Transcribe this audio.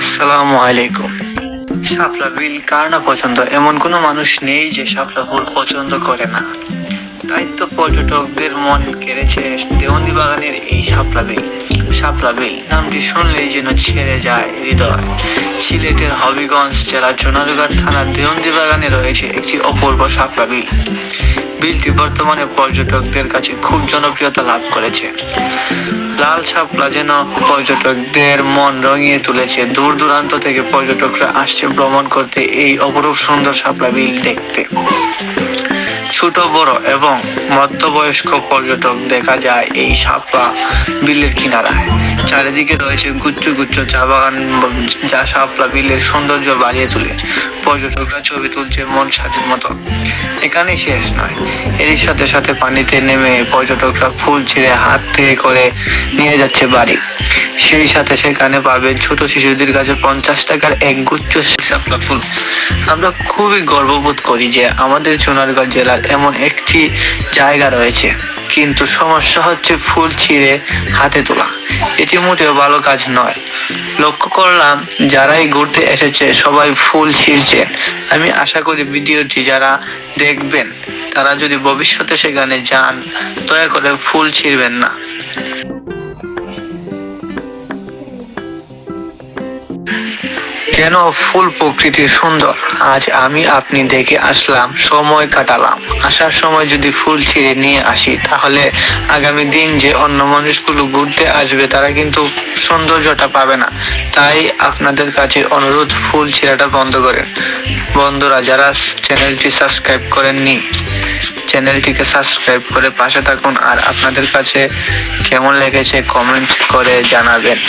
আসসালামু আলাইকুম। শাপলা বিল কার না পছন্দ, এমন কোনো মানুষ নেই যে শাপলা ফুল পছন্দ করে না। তাই তো পর্যটকদের মন কেড়েছে দেওয়ানি বাগানের এই শাপলা বিল। শাপলা বিল নামটি শুনলেই যেন ছেড়ে যায় হৃদয়। সিলেটের হবিগঞ্জ জেলার সোনারগাঁও থানার দেওয়ানি বাগানে রয়েছে একটি অপূর্ব শাপলা বিল। বিলটি বর্তমানে পর্যটকদের কাছে খুব জনপ্রিয়তা লাভ করেছে। লাল শাপলা যেন পর্যটকদের মন রঙিয়ে তুলেছে। দূর দূরান্ত থেকে পর্যটকরা আসছে ভ্রমণ করতে এই অপরূপ সুন্দর শাপলা বিল দেখতে। ছোট বড় এবং মধ্যবয়স্ক পর্যটক দেখা যায় এই শাপলা বিলের কিনারায়। চারিদিকে রয়েছে গুচ্ছ গুচ্ছ চা বাগান, যা শাপলা বিলের সৌন্দর্য বাড়িয়ে তোলে। পর্যটকরা ছবি তুলছে মন শান্তির মতো। এখানেই শেষ নয়, এরই সাথে সাথে পানিতে নেমে পর্যটকরা ফুল ছিঁড়ে হাত থেকে করে নিয়ে যাচ্ছে বাড়ি। সেই সাথে সেখানে পাবে ছোট শিশুদের কাছে 50 টাকার এক গুচ্ছ শাপলা ফুল। আমরা খুবই গর্ববোধ করি যে আমাদের সোনারগাঁও জেলার এমন একটি জায়গা রয়েছে, কিন্তু সমস্যা হচ্ছে ফুল ছিঁড়ে হাতে তোলা। এটি মোটেও ভালো কাজ নয়। লক্ষ্য করলাম যারাই ঘুরতে এসেছে সবাই ফুল ছিঁড়ছে। আমি আশা করি ভিডিওটি যারা দেখবেন তারা যদি ভবিষ্যতে সেখানে যান, দয়া করে ফুল ছিঁড়বেন না। কেন ফুল প্রকৃতির সুন্দর, আজ আমি আপনি দেখে আসলাম, সময় কাটালাম। আসার সময় যদি ফুল ছিঁড়ে নিয়ে আসি, তাহলে আগামী দিন যে অন্য মানুষগুলো ঘুরতে আসবে তারা কিন্তু সৌন্দর্যটা পাবে না। তাই আপনাদের কাছে অনুরোধ, ফুল ছিঁড়াটা বন্ধ করেন। বন্ধুরা, যারা চ্যানেলটি সাবস্ক্রাইব করেননি, চ্যানেলটিকে সাবস্ক্রাইব করে পাশে থাকুন। আর আপনাদের কাছে কেমন লেগেছে কমেন্ট করে জানাবেন।